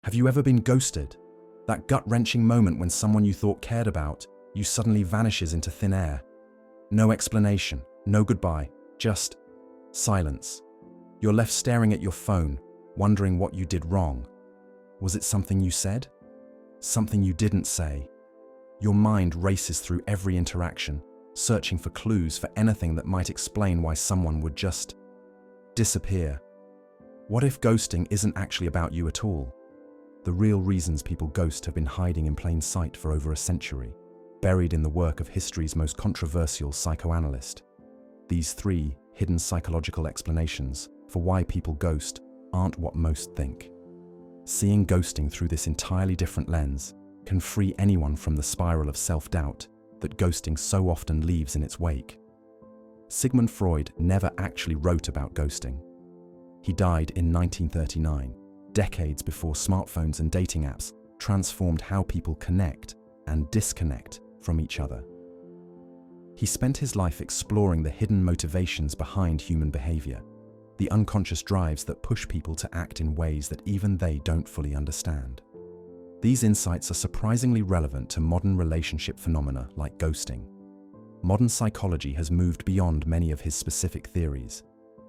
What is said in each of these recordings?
Have you ever been ghosted? That gut-wrenching moment when someone you thought cared about you suddenly vanishes into thin air. No explanation, no goodbye, just silence. You're left staring at your phone, wondering what you did wrong. Was it something you said? Something you didn't say? Your mind races through every interaction, searching for clues for anything that might explain why someone would just disappear. What if ghosting isn't actually about you at all? The real reasons people ghost have been hiding in plain sight for over a century, buried in the work of history's most controversial psychoanalyst. These three hidden psychological explanations for why people ghost aren't what most think. Seeing ghosting through this entirely different lens can free anyone from the spiral of self-doubt that ghosting so often leaves in its wake. Sigmund Freud never actually wrote about ghosting. He died in 1939, decades before smartphones and dating apps transformed how people connect and disconnect from each other. He spent his life exploring the hidden motivations behind human behavior, the unconscious drives that push people to act in ways that even they don't fully understand. These insights are surprisingly relevant to modern relationship phenomena like ghosting. Modern psychology has moved beyond many of his specific theories.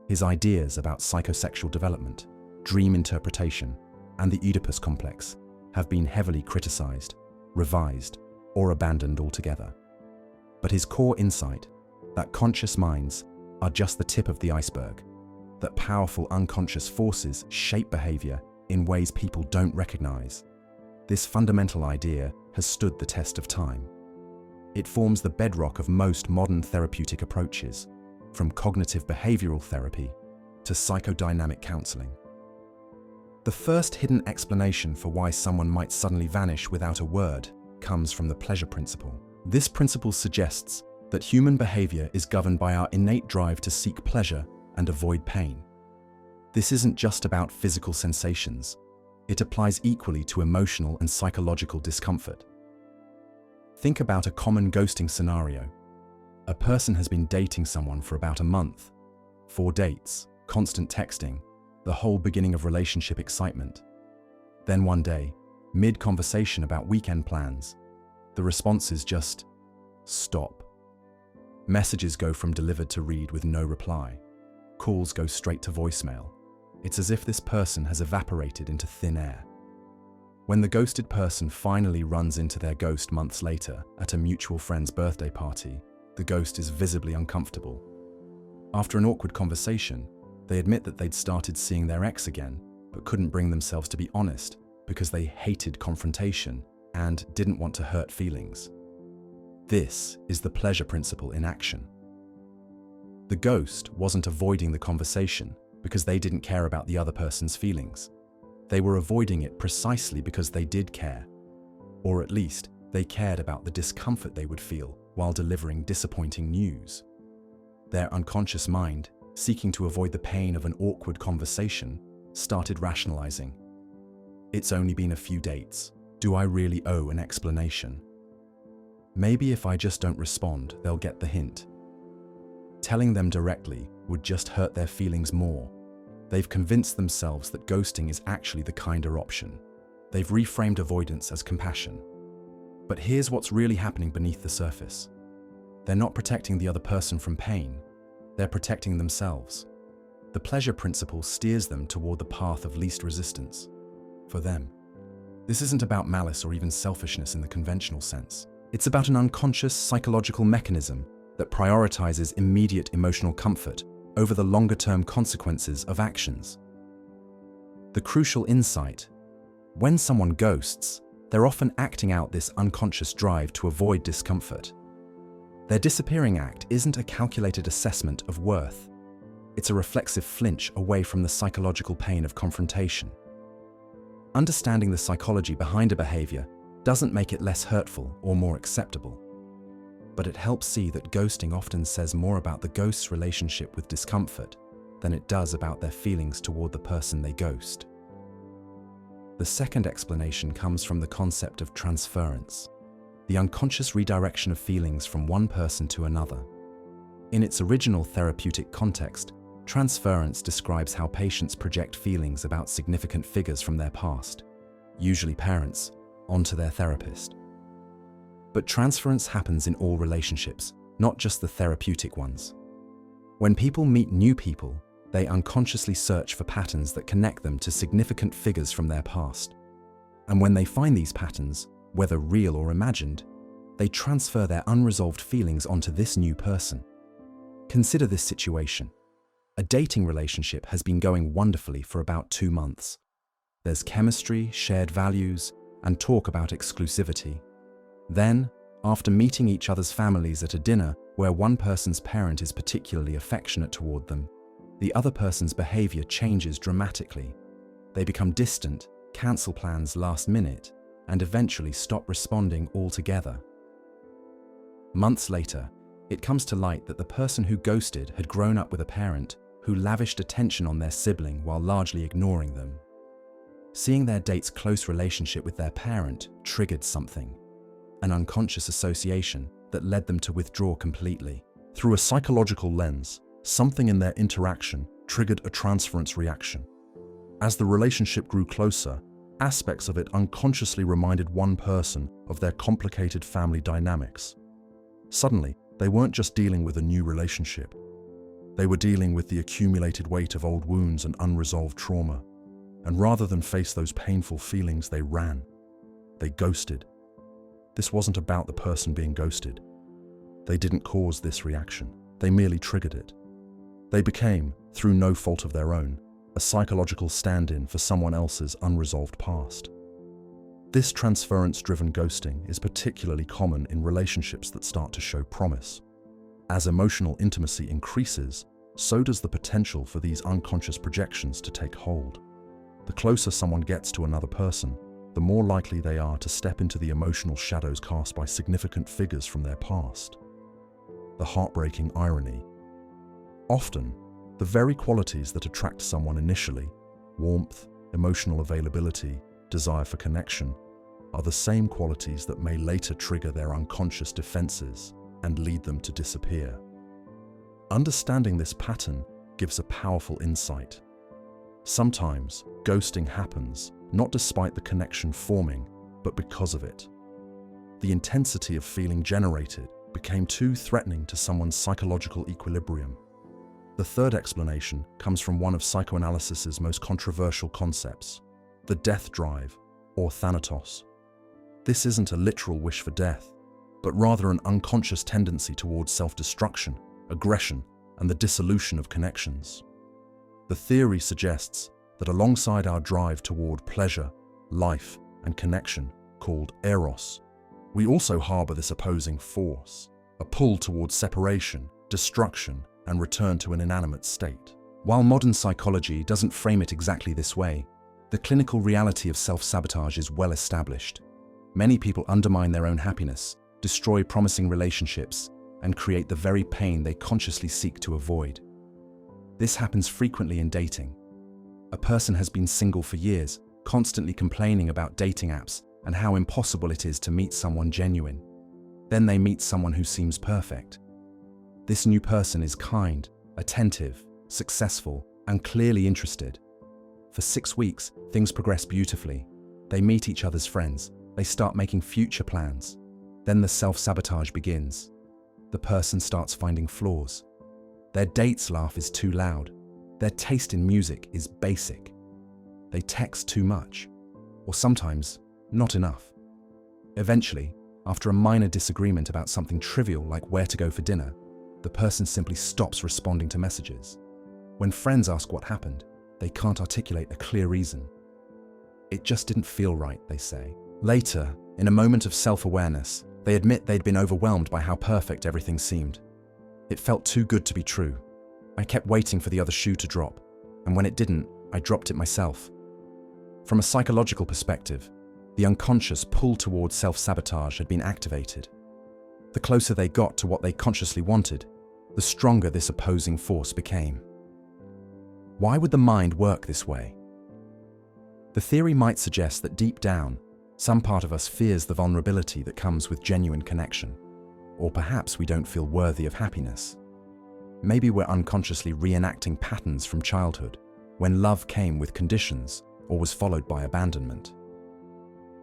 His ideas about psychosexual development, dream interpretation, and the Oedipus complex have been heavily criticized, revised, or abandoned altogether. But his core insight, that conscious minds are just the tip of the iceberg, that powerful unconscious forces shape behavior in ways people don't recognize. This fundamental idea has stood the test of time. It forms the bedrock of most modern therapeutic approaches, from cognitive behavioral therapy to psychodynamic counseling. The first hidden explanation for why someone might suddenly vanish without a word comes from the pleasure principle. This principle suggests that human behavior is governed by our innate drive to seek pleasure and avoid pain. This isn't just about physical sensations. It applies equally to emotional and psychological discomfort. Think about a common ghosting scenario. A person has been dating someone for about a month. 4 dates, constant texting, the whole beginning of relationship excitement. Then one day, mid-conversation about weekend plans, the response is just, stop. Messages go from delivered to read with no reply. Calls go straight to voicemail. It's as if this person has evaporated into thin air. When the ghosted person finally runs into their ghost months later at a mutual friend's birthday party, the ghost is visibly uncomfortable. After an awkward conversation, they admit that they'd started seeing their ex again, but couldn't bring themselves to be honest because they hated confrontation and didn't want to hurt feelings. This is the pleasure principle in action. The ghost wasn't avoiding the conversation because they didn't care about the other person's feelings. They were avoiding it precisely because they did care. Or at least, they cared about the discomfort they would feel while delivering disappointing news. Their unconscious mind, seeking to avoid the pain of an awkward conversation, started rationalizing. It's only been a few dates. Do I really owe an explanation? Maybe if I just don't respond, they'll get the hint. Telling them directly would just hurt their feelings more. They've convinced themselves that ghosting is actually the kinder option. They've reframed avoidance as compassion. But here's what's really happening beneath the surface. They're not protecting the other person from pain. They're protecting themselves. The pleasure principle steers them toward the path of least resistance. For them, this isn't about malice or even selfishness in the conventional sense. It's about an unconscious psychological mechanism that prioritizes immediate emotional comfort over the longer-term consequences of actions. The crucial insight: when someone ghosts, they're often acting out this unconscious drive to avoid discomfort. Their disappearing act isn't a calculated assessment of worth. It's a reflexive flinch away from the psychological pain of confrontation. Understanding the psychology behind a behavior doesn't make it less hurtful or more acceptable, but it helps see that ghosting often says more about the ghost's relationship with discomfort than it does about their feelings toward the person they ghost. The second explanation comes from the concept of transference, the unconscious redirection of feelings from one person to another. In its original therapeutic context, transference describes how patients project feelings about significant figures from their past. usually parents, onto their therapist. But transference happens in all relationships, not just the therapeutic ones. When people meet new people, they unconsciously search for patterns that connect them to significant figures from their past. And when they find these patterns, whether real or imagined, they transfer their unresolved feelings onto this new person. Consider this situation. A dating relationship has been going wonderfully for about 2 months. There's chemistry, shared values, and talk about exclusivity. Then, after meeting each other's families at a dinner where one person's parent is particularly affectionate toward them, the other person's behavior changes dramatically. They become distant, cancel plans last minute, and eventually stop responding altogether. Months later, it comes to light that the person who ghosted had grown up with a parent who lavished attention on their sibling while largely ignoring them. Seeing their date's close relationship with their parent triggered something, an unconscious association that led them to withdraw completely. Through a psychological lens, something in their interaction triggered a transference reaction. As the relationship grew closer, aspects of it unconsciously reminded one person of their complicated family dynamics. Suddenly, they weren't just dealing with a new relationship. They were dealing with the accumulated weight of old wounds and unresolved trauma. And rather than face those painful feelings, they ran. They ghosted. This wasn't about the person being ghosted. They didn't cause this reaction. They merely triggered it. They became, through no fault of their own, a psychological stand-in for someone else's unresolved past. This transference-driven ghosting is particularly common in relationships that start to show promise. As emotional intimacy increases, so does the potential for these unconscious projections to take hold. The closer someone gets to another person, the more likely they are to step into the emotional shadows cast by significant figures from their past. The heartbreaking irony. Often, the very qualities that attract someone initially, warmth, emotional availability, desire for connection, are the same qualities that may later trigger their unconscious defenses and lead them to disappear. Understanding this pattern gives a powerful insight. Sometimes, ghosting happens not despite the connection forming, but because of it. The intensity of feeling generated became too threatening to someone's psychological equilibrium. The third explanation comes from one of psychoanalysis's most controversial concepts, the death drive, or thanatos. This isn't a literal wish for death, but rather an unconscious tendency towards self-destruction, aggression, and the dissolution of connections. The theory suggests that alongside our drive toward pleasure, life, and connection, called eros, we also harbor this opposing force, a pull towards separation, destruction, and return to an inanimate state. While modern psychology doesn't frame it exactly this way, the clinical reality of self-sabotage is well established. Many people undermine their own happiness, destroy promising relationships, and create the very pain they consciously seek to avoid. This happens frequently in dating. A person has been single for years, constantly complaining about dating apps and how impossible it is to meet someone genuine. Then they meet someone who seems perfect. This new person is kind, attentive, successful, and clearly interested. For 6 weeks, things progress beautifully. They meet each other's friends. They start making future plans. Then the self-sabotage begins. The person starts finding flaws. Their date's laugh is too loud. Their taste in music is basic. They text too much, or sometimes not enough. Eventually, after a minor disagreement about something trivial like where to go for dinner, the person simply stops responding to messages. When friends ask what happened, they can't articulate a clear reason. It just didn't feel right, they say. Later, in a moment of self-awareness, they admit they'd been overwhelmed by how perfect everything seemed. It felt too good to be true. I kept waiting for the other shoe to drop, and when it didn't, I dropped it myself. From a psychological perspective, the unconscious pull towards self-sabotage had been activated. The closer they got to what they consciously wanted, the stronger this opposing force became. Why would the mind work this way? The theory might suggest that deep down, some part of us fears the vulnerability that comes with genuine connection, or perhaps we don't feel worthy of happiness. Maybe we're unconsciously reenacting patterns from childhood, when love came with conditions or was followed by abandonment.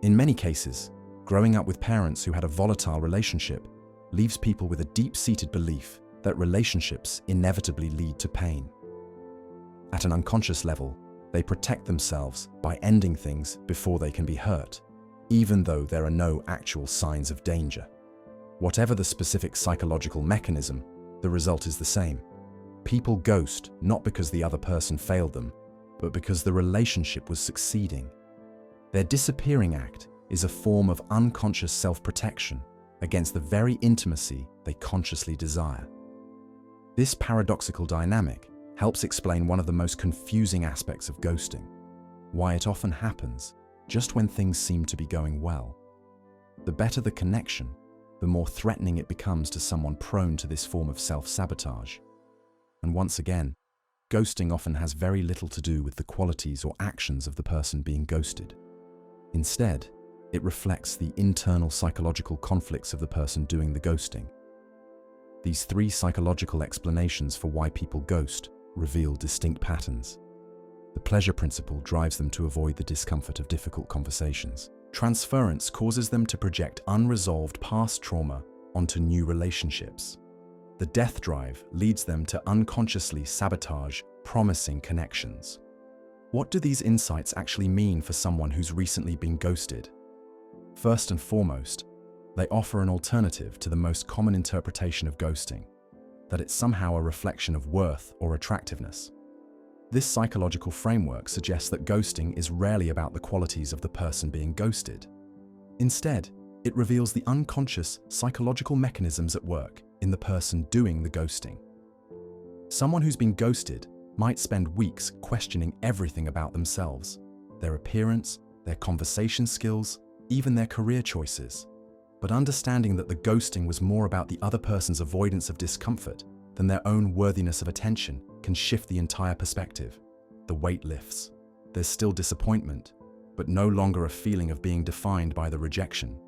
In many cases, growing up with parents who had a volatile relationship leaves people with a deep-seated belief that relationships inevitably lead to pain. At an unconscious level, they protect themselves by ending things before they can be hurt, even though there are no actual signs of danger. Whatever the specific psychological mechanism, the result is the same. People ghost not because the other person failed them, but because the relationship was succeeding. Their disappearing act is a form of unconscious self-protection against the very intimacy they consciously desire. This paradoxical dynamic helps explain one of the most confusing aspects of ghosting, why it often happens just when things seem to be going well. The better the connection, the more threatening it becomes to someone prone to this form of self-sabotage. And once again, ghosting often has very little to do with the qualities or actions of the person being ghosted. Instead, it reflects the internal psychological conflicts of the person doing the ghosting. These three psychological explanations for why people ghost reveal distinct patterns. The pleasure principle drives them to avoid the discomfort of difficult conversations. Transference causes them to project unresolved past trauma onto new relationships. The death drive leads them to unconsciously sabotage promising connections. What do these insights actually mean for someone who's recently been ghosted? First and foremost, they offer an alternative to the most common interpretation of ghosting, that it's somehow a reflection of worth or attractiveness. This psychological framework suggests that ghosting is rarely about the qualities of the person being ghosted. Instead, it reveals the unconscious psychological mechanisms at work in the person doing the ghosting. Someone who's been ghosted might spend weeks questioning everything about themselves, their appearance, their conversation skills, even their career choices. But understanding that the ghosting was more about the other person's avoidance of discomfort than their own worthiness of attention can shift the entire perspective. The weight lifts. There's still disappointment, but no longer a feeling of being defined by the rejection.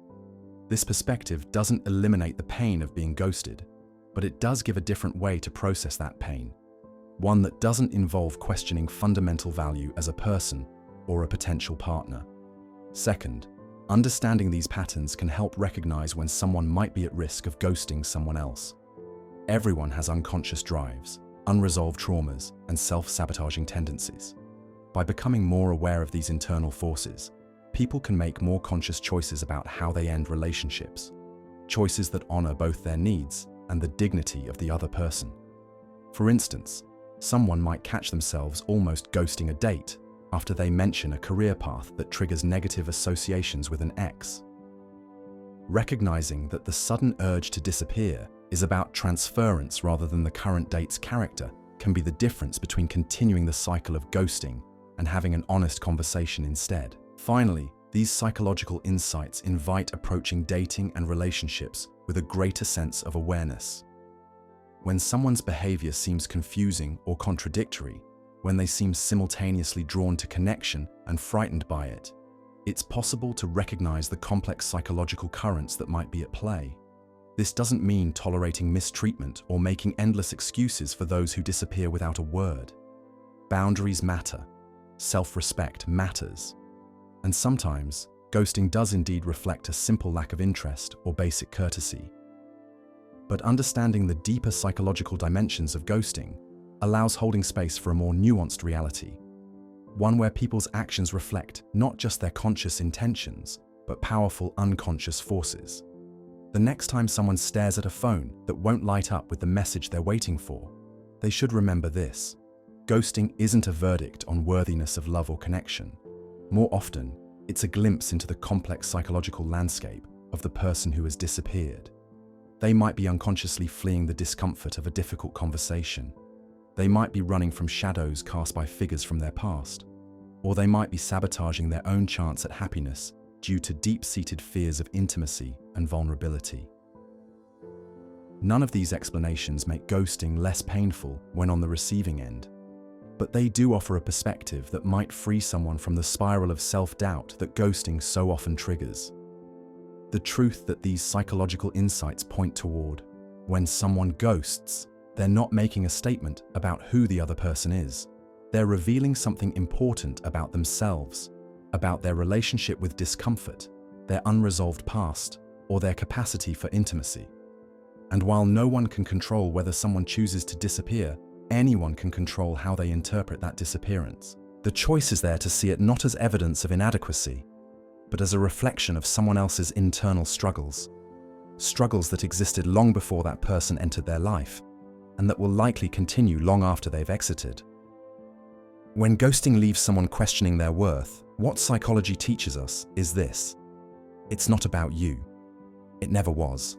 This perspective doesn't eliminate the pain of being ghosted, but it does give a different way to process that pain, one that doesn't involve questioning fundamental value as a person or a potential partner. Second, understanding these patterns can help recognize when someone might be at risk of ghosting someone else. Everyone has unconscious drives, unresolved traumas, and self-sabotaging tendencies. By becoming more aware of these internal forces, people can make more conscious choices about how they end relationships, choices that honor both their needs and the dignity of the other person. For instance, someone might catch themselves almost ghosting a date after they mention a career path that triggers negative associations with an ex. Recognizing that the sudden urge to disappear is about transference rather than the current date's character can be the difference between continuing the cycle of ghosting and having an honest conversation instead. Finally, these psychological insights invite approaching dating and relationships with a greater sense of awareness. When someone's behavior seems confusing or contradictory, when they seem simultaneously drawn to connection and frightened by it, it's possible to recognize the complex psychological currents that might be at play. This doesn't mean tolerating mistreatment or making endless excuses for those who disappear without a word. Boundaries matter. Self-respect matters. And sometimes, ghosting does indeed reflect a simple lack of interest or basic courtesy. But understanding the deeper psychological dimensions of ghosting allows holding space for a more nuanced reality, one where people's actions reflect not just their conscious intentions, but powerful unconscious forces. The next time someone stares at a phone that won't light up with the message they're waiting for, they should remember this. Ghosting isn't a verdict on worthiness of love or connection. More often, it's a glimpse into the complex psychological landscape of the person who has disappeared. They might be unconsciously fleeing the discomfort of a difficult conversation. They might be running from shadows cast by figures from their past. Or they might be sabotaging their own chance at happiness due to deep-seated fears of intimacy and vulnerability. None of these explanations make ghosting less painful when on the receiving end, but they do offer a perspective that might free someone from the spiral of self-doubt that ghosting so often triggers. The truth that these psychological insights point toward: when someone ghosts, they're not making a statement about who the other person is. They're revealing something important about themselves, about their relationship with discomfort, their unresolved past, or their capacity for intimacy. And while no one can control whether someone chooses to disappear, anyone can control how they interpret that disappearance. The choice is there to see it not as evidence of inadequacy, but as a reflection of someone else's internal struggles. Struggles that existed long before that person entered their life, and that will likely continue long after they've exited. When ghosting leaves someone questioning their worth, what psychology teaches us is this: it's not about you. It never was.